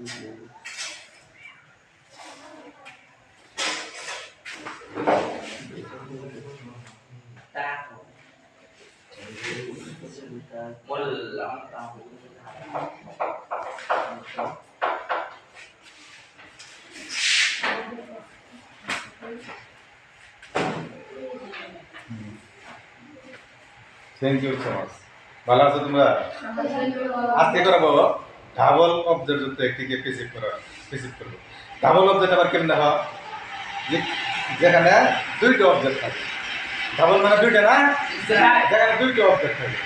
Thank you so much. ভালো আছো তোমরা? আজকে করবো ডাবল অবজেক্ট যুক্ত একটিকে প্রিসিভ করবো। ডাবল অবজেক্ট আবার কেমন হয়? যেখানে দুইটা অবজেক্ট থাকে। ডাবল মানে দুইটা না, যেখানে দুইটা অবজেক্ট থাকে।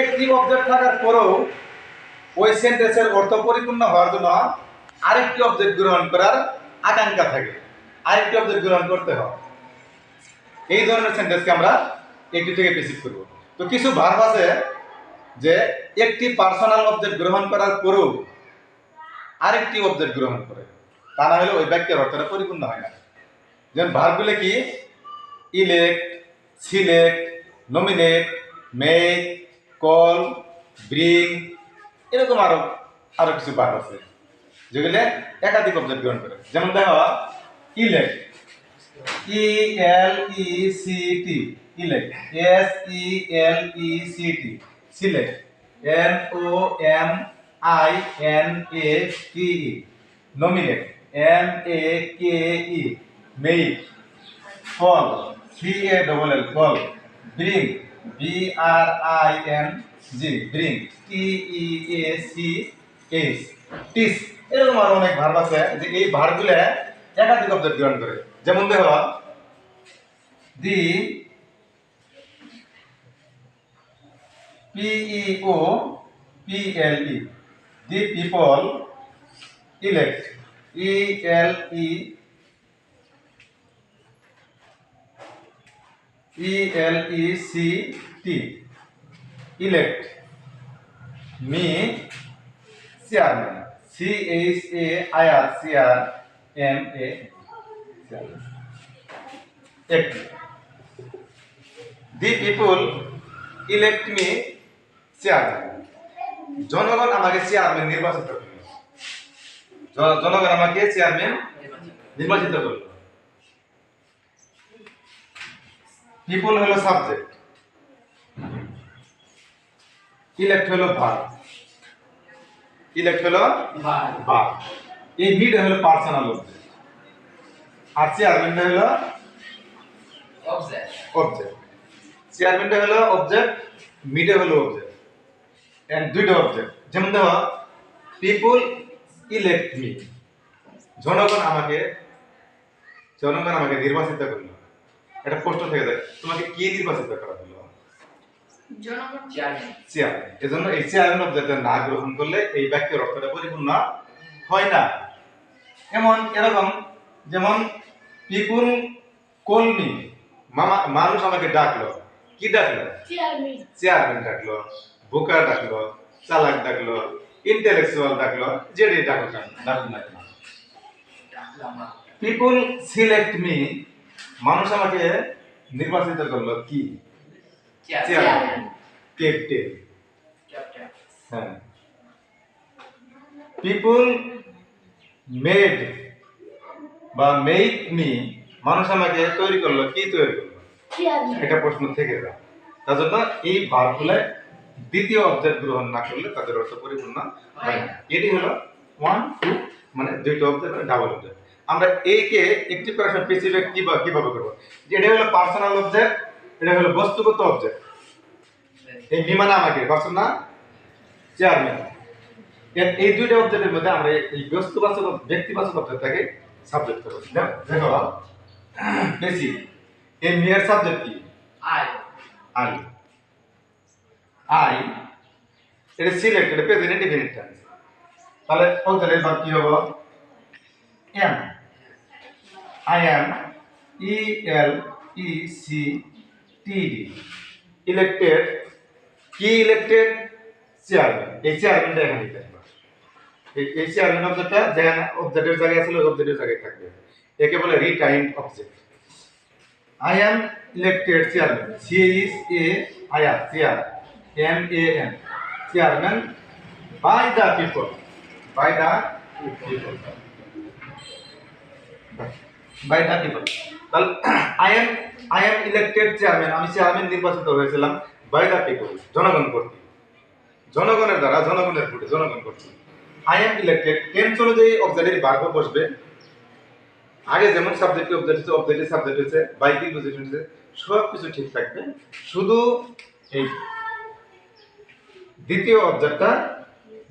একটি অবজেক্ট থাকার পরেও ওই সেন্টেন্সের অর্থ পরিপূর্ণ হওয়ার জন্য আরেকটি অবজেক্ট গ্রহণ করার আকাঙ্ক্ষা থাকে, আরেকটি অবজেক্ট গ্রহণ করতে হয়। এই ধরনের সেন্টেন্সকে আমরা একটি থেকে প্রিসিভ করব। তো কিছু ভার্ব আছে যে একটি পার্সোনাল অবজেক্ট গ্রহণ করার পরেও আরেকটি অবজেক্ট গ্রহণ করে, তা না হলে ওই বাক্যের অর্থটা পরিপূর্ণ হয় না। যেমন ভার্বগুলো কি? Elect, select, nominate, make, call, bring, এরকম আরো কিছু ভার্ব আছে যেগুলো একাধিক অবজেক্ট গ্রহণ করে। যেমন দেখো, elect, ELECT, elect, SELECT, select, NOMINATE, nominate, MAKE, make, call, CALL, call, bring, BRING, bring, TEACH, teach। এরকম আরো অনেক ভার্ব আছে যে এই ভার্বগুলো একাধিক অবজেক্ট গ্রহণ করে। যেমন দেখো, the PEOPLE, the people elect, ELECT, elect, me chairman, CHAIR, act. The people elect me chairman. জনগণ আমাকে চেয়ারম্যান নির্বাচিত করল। জনগণ আমাকে চেয়ারম্যান নির্বাচিত করল। পিপল হলো সাবজেক্ট, ইলেক্ট হলো ভার্ব, ইলেক্ট হলো ভার্ব। এই মিড হলো পার্সোনাল অবজেক্ট, আর চেয়ারম্যানটা হলো অবজেক্ট। চেয়ারম্যানটা হলো অবজেক্ট, মিডে হলো অবজেক্ট, এন্ড দুইটা অবজেক্ট। যেমন দেখো, পিপল ইলেক্ট মি, জনগণ আমাকে নির্বাচিত করলো। এটা প্রশ্ন থেকে যায়, তোমাকে কে নির্বাচিত করা হলো? জনগণ, চেয়ারম্যান। এজন্য এই চেয়ারম্যান অবজেক্ট না গ্রহণ করলে এই বাক্যের অর্থটা পরিপূর্ণ হয় না। এরকম যেমন পিপল কল মি, মানুষ আমাকে ডাকলো। কি ডাকলো? চেয়ারম্যান ডাকলো, বোকা ডাকলো, চালাক ডাকলো, ইন্টেলেকচুয়াল ডাকলো, যেটাই ডাকুক না কেন। পিপল সিলেক্ট মি, মানুষ আমাকে নির্বাচিত করলো। কি? Chairman, captain. হ্যাঁ। পিপল মেড বা মেক মি, মানুষ আমাকে তৈরি করলো। কি তৈরি করলো? এটা প্রশ্ন থেকে যায়। তার জন্য এই ভার্বগুলো দ্বিতীয় অবজেক্ট গ্রহণ না করলে তাদের অর্থ পরিপূর্ণ হয় না। এটি হলো 1 2, মানে দুইটা অবজেক্ট, ডাবল অবজেক্ট। আমরা একে একটি প্যারাগ্রাফ স্পেসিফিক কিভাবে করব? যে এটা হলো পার্সোনাল অবজেক্ট, এটা হলো বস্তুগত অবজেক্ট। এই বিমান আমাকে পার্সন না, চেয়ারম্যান। এই দুইটা অবজেক্টের মধ্যে আমরা এই বস্তুবাচক ব্যক্তিবাচক অবজেক্টটাকে সাবজেক্ট করব। দেখো, বেসিক এই মেয়ের সাবজেক্ট কি? আই। এটা সিলেক্ট, এটা প্রেজেন্ট ইনডিফিনিট টেন্স। তাহলে অবজেক্টের ভার্ব কি হবে? Am. I am, ELECTED, elected, কি ইলেক্টেড? চেয়ারম্যান। এই চেয়ারম্যানটা এখানে থাকবে। এই চেয়ারম্যান অবজেক্টটা যেখানে অবজেক্টের জায়গায় ছিল অবজেক্টের জায়গায় থাকবে। একে বলে retained object. I am elected chairman, CHAIR, chair, MAN, chairman by the people, by the people, by the people. তাহলে আই এম ইলেক্টেড চেয়ারম্যান, আমি চেয়ারম্যান নির্বাচিত হয়েছিলাম বাই দ্য পিপল, জনগণ কর্তৃক, জনগণের দ্বারা, জনগণের ভোটে, জনগণ কর্তৃক। আই এম ইলেক্টেড টেন্স অনুযায়ী অক্সিলারি ভার্ব বসবে। আগে যেমন সাবজেক্টিভ অবজেক্ট হচ্ছে, অবজেক্টিভ সাবজেক্ট হচ্ছে, বাই প্রিপোজিশন হচ্ছে, সব কিছু ঠিক থাকবে, শুধু এই দ্বিতীয় অবজেক্টটা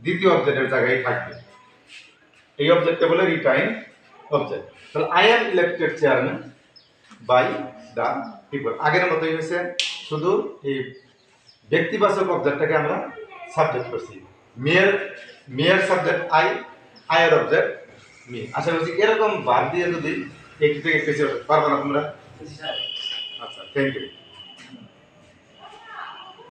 দ্বিতীয় অবজেক্টের জায়গায় থাকবে। এই অবজেক্টটা বলে রিটাইন অবজেক্ট। তাহলে I am elected chairman by the people, আগের মতোই হয়েছে, শুধু এই ব্যক্তিবাচক অবজেক্টটাকে আমরা সাবজেক্ট করছি। মেয়ের মেয়ের সাবজেক্ট আই, আয়ের অবজেক্ট মি। আশা করছি এরকম ভাব দিয়ে যদি একটু থেকে পেছে পারবে না তোমরা। আচ্ছা, থ্যাংক ইউ।